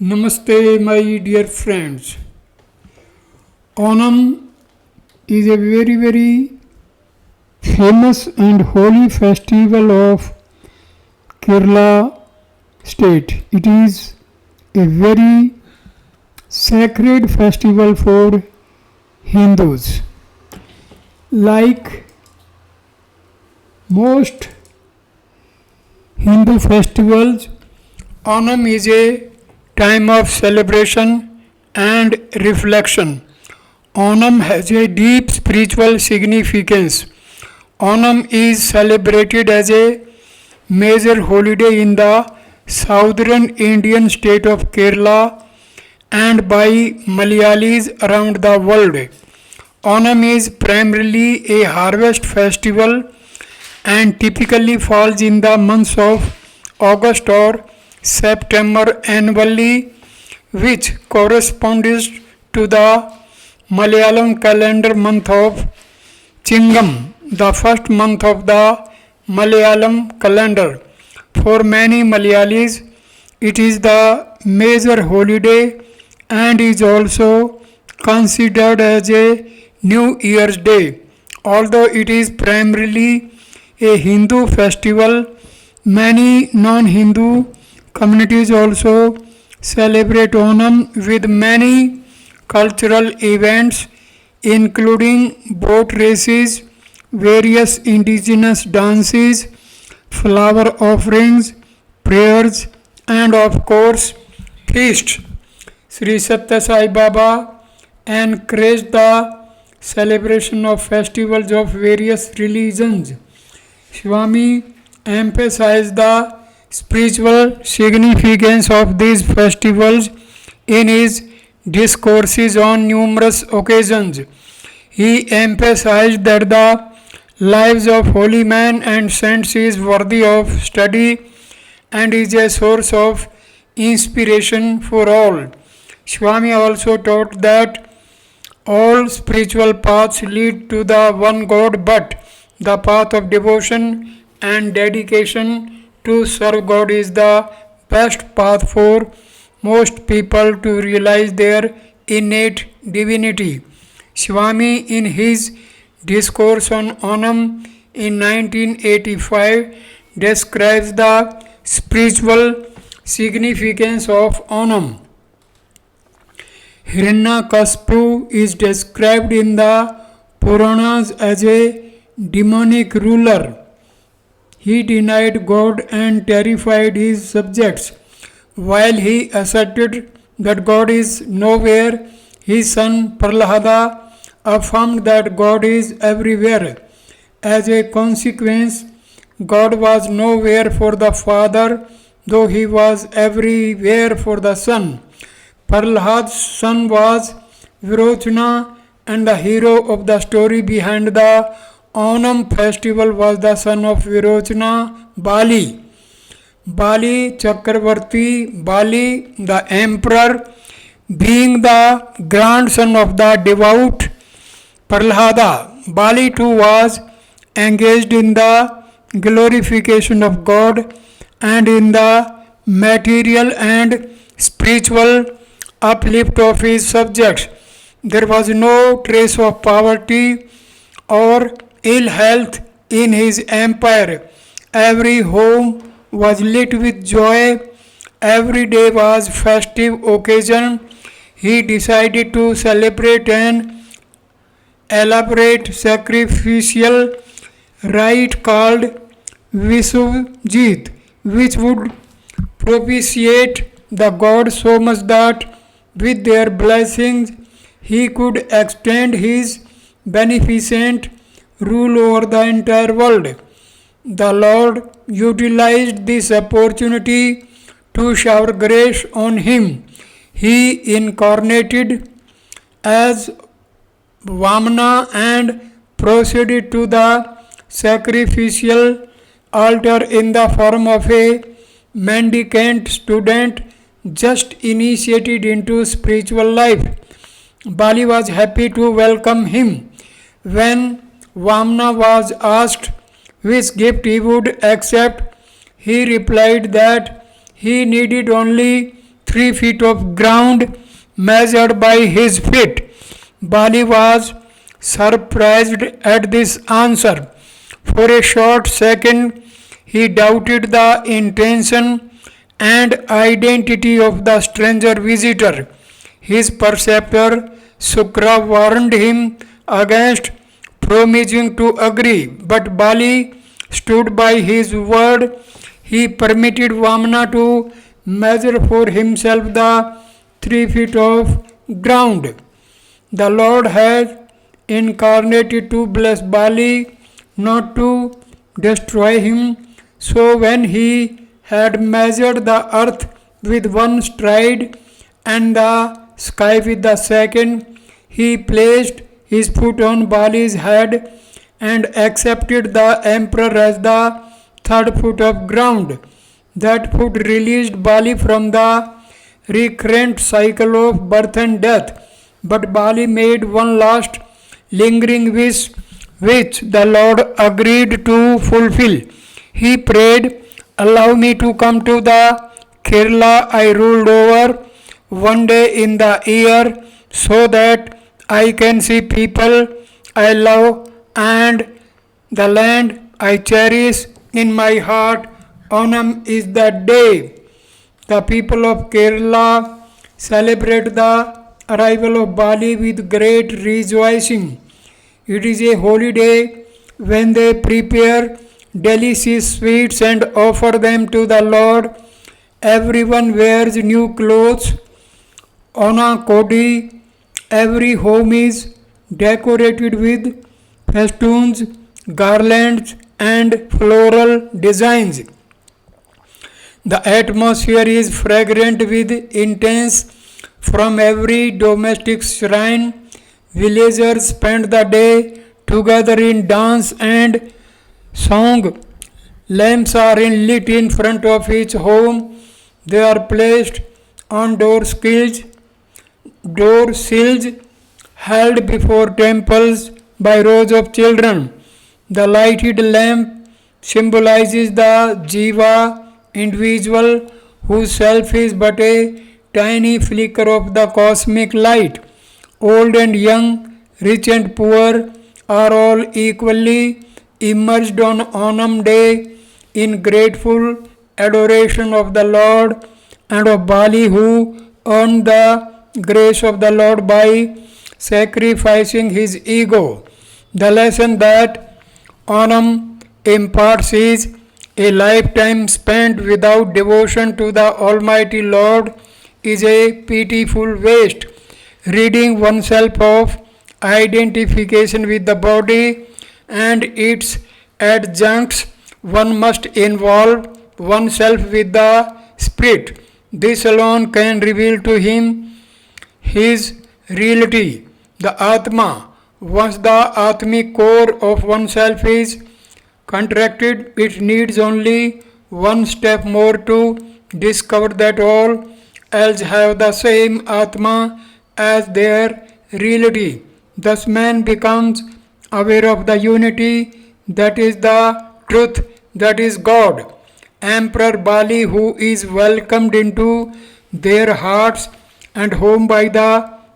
Namaste, my dear friends. Onam is a very famous and holy festival of Kerala state. It is a very sacred festival for Hindus. Like most Hindu festivals, Onam is a time of celebration and reflection. Onam has a deep spiritual significance. Onam is celebrated as a major holiday in the southern Indian state of Kerala and by Malayalees around the world. Onam is primarily a harvest festival and typically falls in the months of August or September annually, which corresponds to the Malayalam calendar month of Chingam, the first month of the Malayalam calendar. For many Malayalees, it is the major holiday and is also considered as a New Year's Day. Although it is primarily a Hindu festival, many non-Hindu communities also celebrate Onam with many cultural events including boat races, various indigenous dances, flower offerings, prayers, and of course, feasts. Sri Satya Sai Baba encouraged the celebration of festivals of various religions. Swami emphasized the spiritual significance of these festivals in his discourses on numerous occasions. He emphasized that the lives of holy men and saints is worthy of study and is a source of inspiration for all. Swami also taught that all spiritual paths lead to the one God, but the path of devotion and dedication to serve God is the best path for most people to realize their innate divinity. Swami, in his discourse on Onam in 1985, describes the spiritual significance of Onam. Hiranyakashipu is described in the Puranas as a demonic ruler. He denied God and terrified his subjects. While he asserted that God is nowhere, his son Prahlada affirmed that God is everywhere. As a consequence, God was nowhere for the Father, though he was everywhere for the Son. Prahlada's son was Virochana, and the hero of the story behind the Onam festival was the son of Virochana, Bali. Bali Chakravarti, Bali the emperor, being the grandson of the devout Prahlada. Bali too was engaged in the glorification of God and in the material and spiritual uplift of his subjects. There was no trace of poverty or ill health in his empire. Every home was lit with joy. Every day was festive occasion. He decided to celebrate an elaborate sacrificial rite called Visuvjit, which would propitiate the gods so much that with their blessings he could extend his beneficent rule over the entire world. The Lord utilized this opportunity to shower grace on him. He incarnated as Ramana and proceeded to the sacrificial altar in the form of a mendicant student just initiated into spiritual life. Bali was happy to welcome him. When Ramana was asked which gift he would accept, he replied that he needed only 3 feet of ground measured by his feet. Bali was surprised at this answer. For a short second, he doubted the intention and identity of the stranger visitor. His preceptor Sukra warned him against promising to agree, but Bali stood by his word. He permitted Vamana to measure for himself the 3 feet of ground. The Lord has incarnated to bless Bali, not to destroy him. So when he had measured the earth with one stride and the sky with the second, he placed his foot on Bali's head and accepted the emperor as the third foot of ground. That foot released Bali from the recurrent cycle of birth and death. But Bali made one last lingering wish which the Lord agreed to fulfill. He prayed, "Allow me to come to the Kerala I ruled over one day in the year so that I can see people I love and the land I cherish in my heart." Onam is the day the people of Kerala celebrate the arrival of Bali with great rejoicing. It is a holy day when they prepare delicious sweets and offer them to the Lord. Everyone wears new clothes on a Kodi. Every home is decorated with festoons, garlands, and floral designs. The atmosphere is fragrant with incense from every domestic shrine. Villagers spend the day together in dance and song. Lamps are lit in front of each home. They are placed on door sills held before temples by rows of children. The lighted lamp symbolizes the Jiva individual whose self is but a tiny flicker of the cosmic light. Old and young, rich and poor are all equally immersed on Onam Day in grateful adoration of the Lord and of Bali, who earned the grace of the Lord by sacrificing his ego. The lesson that Onam imparts is a lifetime spent without devotion to the Almighty Lord is a pitiful waste. Ridding oneself of identification with the body and its adjuncts, one must involve oneself with the spirit. This alone can reveal to him his reality, the Atma. Once the Atmic core of oneself is contracted, it needs only one step more to discover that all else have the same Atma as their reality. Thus, man becomes aware of the unity that is the truth, that is God. Emperor Bali, who is welcomed into their hearts and home by the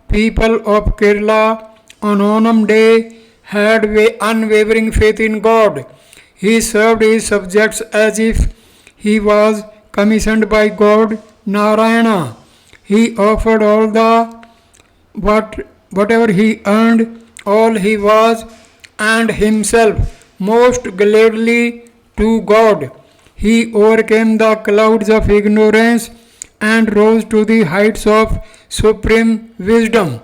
people of Kerala on Onam Day, had unwavering faith in God. He served his subjects as if he was commissioned by God Narayana. He offered all the whatever he earned, all he was, and himself most gladly to God. He overcame the clouds of ignorance and rose to the heights of supreme wisdom.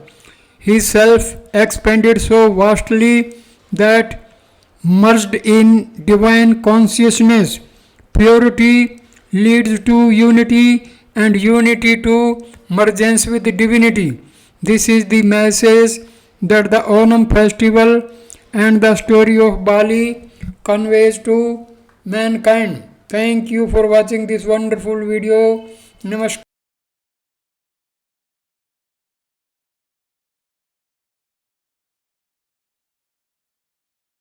His self expanded so vastly that merged in divine consciousness. Purity leads to unity and unity to mergence with divinity. This is the message that the Onam festival and the story of Bali conveys to mankind. Thank you for watching this wonderful video. Namaskar.